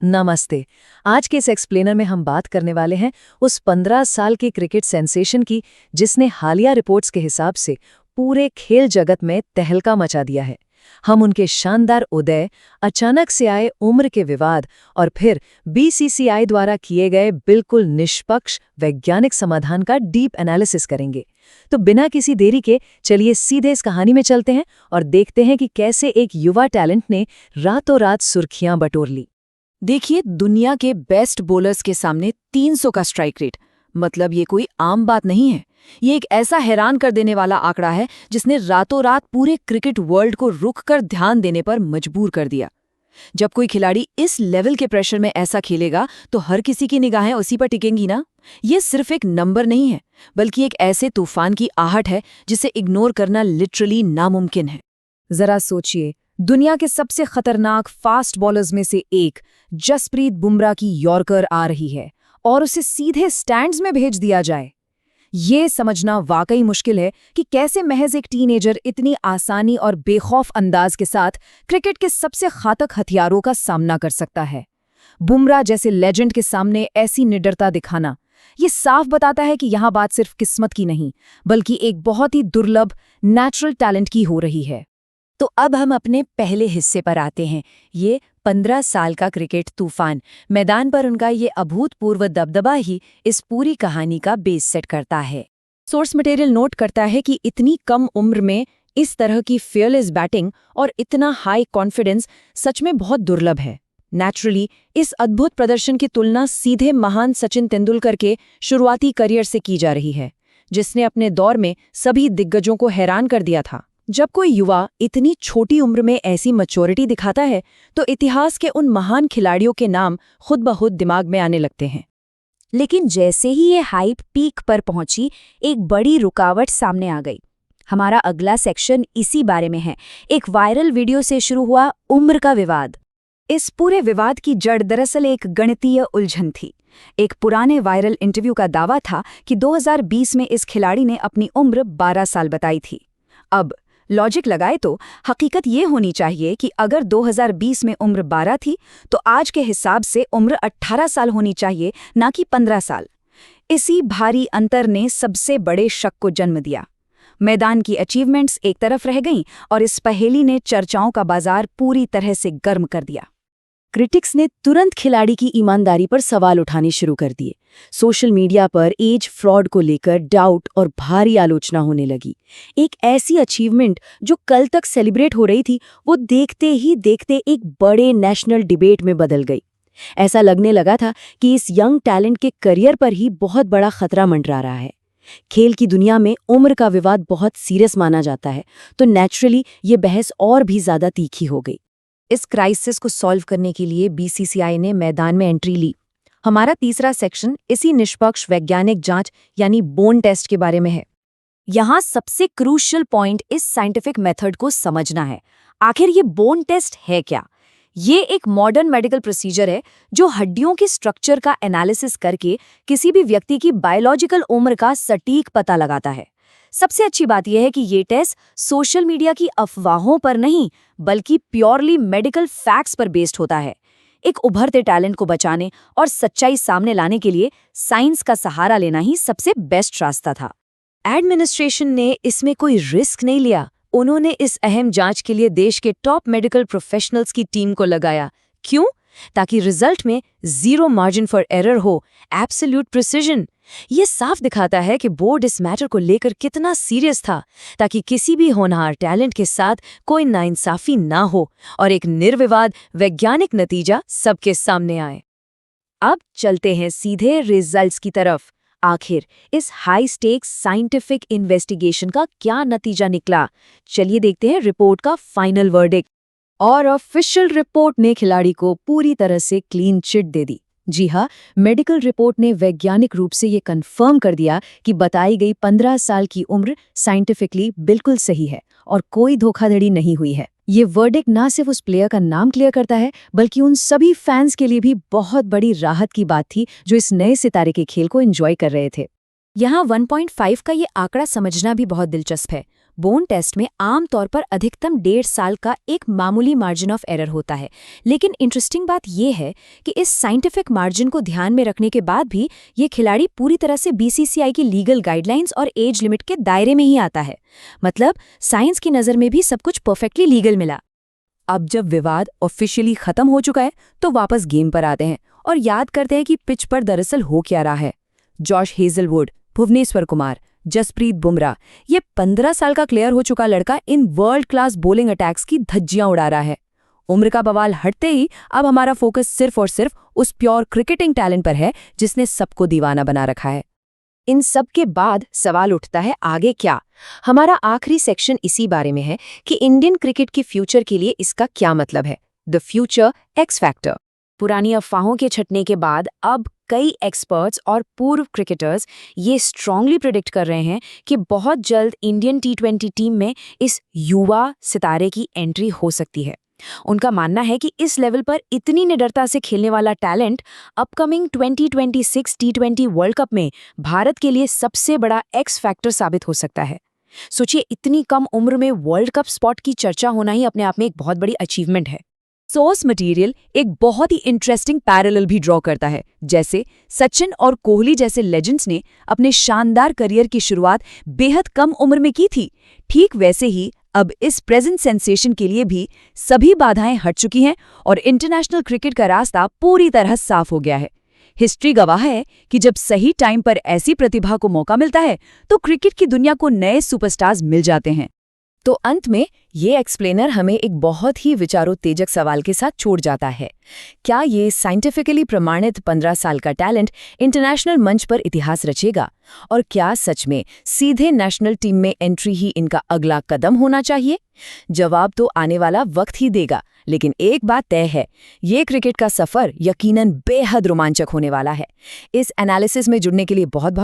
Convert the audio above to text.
नमस्ते। आज के इस एक्सप्लेनर में हम बात करने वाले हैं उस 15 साल के क्रिकेट सेंसेशन की जिसने हालिया रिपोर्ट्स के हिसाब से पूरे खेल जगत में तहलका मचा दिया है। हम उनके शानदार उदय, अचानक से आए उम्र के विवाद और फिर बीसीसीआई द्वारा किए गए बिल्कुल निष्पक्ष वैज्ञानिक समाधान का डीप एनालिसिस करेंगे। तो बिना किसी देरी के चलिए सीधे इस कहानी में चलते हैं और देखते हैं कि कैसे एक युवा टैलेंट ने रातों रात सुर्खियां बटोर ली। देखिए, दुनिया के बेस्ट बॉलर्स के सामने 300 का स्ट्राइक रेट, मतलब ये कोई आम बात नहीं है। ये एक ऐसा हैरान कर देने वाला आंकड़ा है जिसने रातों रात पूरे क्रिकेट वर्ल्ड को रुक कर ध्यान देने पर मजबूर कर दिया। जब कोई खिलाड़ी इस लेवल के प्रेशर में ऐसा खेलेगा तो हर किसी की निगाहें उसी पर टिकेंगी ना। ये सिर्फ एक नंबर नहीं है, बल्कि एक ऐसे तूफान की आहट है जिसे इग्नोर करना लिटरली नामुमकिन है। जरा सोचिए, दुनिया के सबसे खतरनाक फास्ट बॉलर्स में से एक जसप्रीत बुमराह की यॉर्कर आ रही है और उसे सीधे स्टैंड्स में भेज दिया जाए। ये समझना वाकई मुश्किल है कि कैसे महज एक टीनेजर इतनी आसानी और बेखौफ अंदाज के साथ क्रिकेट के सबसे घातक हथियारों का सामना कर सकता है। बुमराह जैसे लेजेंड के सामने ऐसी निडरता दिखाना, ये साफ बताता है कि यहाँ बात सिर्फ किस्मत की नहीं, बल्कि एक बहुत ही दुर्लभ नेचुरल टैलेंट की हो रही है। तो अब हम अपने पहले हिस्से पर आते हैं। ये 15 साल का क्रिकेट तूफान, मैदान पर उनका ये अभूतपूर्व दबदबा ही इस पूरी कहानी का बेस सेट करता है। सोर्स मटेरियल नोट करता है कि इतनी कम उम्र में इस तरह की फियरलेस बैटिंग और इतना हाई कॉन्फिडेंस सच में बहुत दुर्लभ है। नेचुरली इस अद्भुत प्रदर्शन की तुलना सीधे महान सचिन तेंदुलकर के शुरुआती करियर से की जा रही है, जिसने अपने दौर में सभी दिग्गजों को हैरान कर दिया था। जब कोई युवा इतनी छोटी उम्र में ऐसी मैच्योरिटी दिखाता है तो इतिहास के उन महान खिलाड़ियों के नाम खुद ब खुद दिमाग में आने लगते हैं। लेकिन जैसे ही ये हाइप पीक पर पहुंची, एक बड़ी रुकावट सामने आ गई। हमारा अगला सेक्शन इसी बारे में है। एक वायरल वीडियो से शुरू हुआ उम्र का विवाद। इस पूरे विवाद की जड़ दरअसल एक गणितीय उलझन थी। एक पुराने वायरल इंटरव्यू का दावा था कि 2020 में इस खिलाड़ी ने अपनी उम्र 12 साल बताई थी। अब लॉजिक लगाए तो हकीकत ये होनी चाहिए कि अगर 2020 में उम्र 12 थी तो आज के हिसाब से उम्र 18 साल होनी चाहिए, ना कि 15 साल। इसी भारी अंतर ने सबसे बड़े शक को जन्म दिया। मैदान की अचीवमेंट्स एक तरफ रह गईं और इस पहेली ने चर्चाओं का बाजार पूरी तरह से गर्म कर दिया। क्रिटिक्स ने तुरंत खिलाड़ी की ईमानदारी पर सवाल उठाने शुरू कर दिए। सोशल मीडिया पर एज फ्रॉड को लेकर डाउट और भारी आलोचना होने लगी। एक ऐसी अचीवमेंट जो कल तक सेलिब्रेट हो रही थी, वो देखते ही देखते एक बड़े नेशनल डिबेट में बदल गई। ऐसा लगने लगा था कि इस यंग टैलेंट के करियर पर ही बहुत बड़ा खतरा मंडरा रहा है। खेल की दुनिया में उम्र का विवाद बहुत सीरियस माना जाता है, तो नेचुरली ये बहस और भी ज्यादा तीखी हो गई। इस क्राइसिस को सॉल्व करने के लिए बीसीसीआई ने मैदान में एंट्री ली। हमारा तीसरा सेक्शन इसी निष्पक्ष वैज्ञानिक जांच यानी बोन टेस्ट के बारे में है। यहाँ सबसे क्रूशियल पॉइंट इस साइंटिफिक मेथड को समझना है। आखिर ये बोन टेस्ट है क्या? ये एक मॉडर्न मेडिकल प्रोसीजर है जो हड्डियों के स्ट्रक्चर का एनालिसिस करके किसी भी व्यक्ति की बायोलॉजिकल उम्र का सटीक पता लगाता है। सबसे अच्छी बात यह है कि ये टेस्ट सोशल मीडिया की अफवाहों पर नहीं, बल्कि प्योरली मेडिकल फैक्ट्स पर बेस्ड होता है। एक उभरते टैलेंट को बचाने और सच्चाई सामने लाने के लिए साइंस का सहारा लेना ही सबसे बेस्ट रास्ता था। एडमिनिस्ट्रेशन ने इसमें कोई रिस्क नहीं लिया। उन्होंने इस अहम जांच के लिए देश के टॉप मेडिकल प्रोफेशनल्स की टीम को लगाया। क्यों? ताकि रिजल्ट में जीरो मार्जिन फॉर एरर हो, एब्सोल्यूट प्रिसिजन। ये साफ दिखाता है कि बोर्ड इस मैटर को लेकर कितना सीरियस था, ताकि किसी भी होनहार टैलेंट के साथ कोई नाइंसाफी ना हो और एक निर्विवाद वैज्ञानिक नतीजा सबके सामने आए। अब चलते हैं सीधे रिजल्ट्स की तरफ। आखिर इस हाई स्टेक्स साइंटिफिक इन्वेस्टिगेशन का क्या नतीजा निकला? चलिए देखते हैं रिपोर्ट का फाइनल वर्डिक्ट। और ऑफिशियल रिपोर्ट ने खिलाड़ी को पूरी तरह से क्लीन चिट दे दी। जी हाँ, मेडिकल रिपोर्ट ने वैज्ञानिक रूप से ये कंफर्म कर दिया कि बताई गई 15 साल की उम्र साइंटिफिकली बिल्कुल सही है और कोई धोखाधड़ी नहीं हुई है। ये वर्डिक्ट ना सिर्फ उस प्लेयर का नाम क्लियर करता है, बल्कि उन सभी फैंस के लिए भी बहुत बड़ी राहत की बात थी जो इस नए सितारे के खेल को एंजॉय कर रहे थे। यहाँ 1.5 का ये आंकड़ा समझना भी बहुत दिलचस्प है। बोन टेस्ट में आमतौर पर अधिकतम 1.5 साल का एक मामूली मार्जिन ऑफ एरर होता है, लेकिन इंटरेस्टिंग बात यह है कि इस साइंटिफिक मार्जिन को ध्यान में रखने के बाद भी ये खिलाड़ी पूरी तरह से बीसीसीआई की लीगल गाइडलाइंस और एज लिमिट के दायरे में ही आता है। मतलब साइंस की नज़र में भी सब कुछ परफेक्टली लीगल मिला। अब जब विवाद ऑफिशियली खत्म हो चुका है तो वापस गेम पर आते हैं और याद करते हैं कि पिच पर दरअसल हो क्या रहा है। जॉश हेजलवुड, भुवनेश्वर कुमार, जसप्रीत बुमराह, ये 15 साल का क्लियर हो चुका लड़का in world class bowling attacks की धज्जियां उड़ा रहा है। उम्र का बवाल हटते ही अब हमारा फोकस सिर्फ और सिर्फ उस प्योर क्रिकेटिंग टैलेंट पर है जिसने सबको दीवाना बना रखा है। इन सब के बाद सवाल उठता है आगे क्या। हमारा आखिरी सेक्शन इसी बारे में है कि इंडियन क्रिकेट की फ्यूचर के लिए इसका क्या मतलब है। The future x factor. पुरानी अफवाहों के छटने के बाद अब कई एक्सपर्ट्स और पूर्व क्रिकेटर्स ये स्ट्रांगली प्रिडिक्ट कर रहे हैं कि बहुत जल्द इंडियन T20 टीम में इस युवा सितारे की एंट्री हो सकती है। उनका मानना है कि इस लेवल पर इतनी निडरता से खेलने वाला talent upcoming 2026 T20 world cup में भारत के लिए सबसे बड़ा एक्स फैक्टर साबित हो सकता है। सोचिए, इतनी कम उम्र में वर्ल्ड कप स्पॉट की चर्चा होना ही अपने आप में एक बहुत बड़ी अचीवमेंट है। सोर्स मटेरियल एक बहुत ही इंटरेस्टिंग पैरेलल भी ड्रॉ करता है। जैसे सचिन और कोहली जैसे लेजेंड्स ने अपने शानदार करियर की शुरुआत बेहद कम उम्र में की थी, ठीक वैसे ही अब इस प्रेजेंट सेंसेशन के लिए भी सभी बाधाएं हट चुकी हैं और इंटरनेशनल क्रिकेट का रास्ता पूरी तरह साफ हो गया है। हिस्ट्री गवाह है कि जब सही टाइम पर ऐसी प्रतिभा को मौका मिलता है तो क्रिकेट की दुनिया को नए सुपरस्टार्स मिल जाते हैं। तो अंत में ये एक्सप्लेनर हमें एक बहुत ही विचारोत्तेजक सवाल के साथ छोड़ जाता है। क्या ये साइंटिफिकली प्रमाणित 15 साल का टैलेंट इंटरनेशनल मंच पर इतिहास रचेगा? और क्या सच में सीधे नेशनल टीम में एंट्री ही इनका अगला कदम होना चाहिए? जवाब तो आने वाला वक्त ही देगा, लेकिन एक बात तय है, ये क्रिकेट का सफर यकीनन बेहद रोमांचक होने वाला है। इस एनालिसिस में जुड़ने के लिए बहुत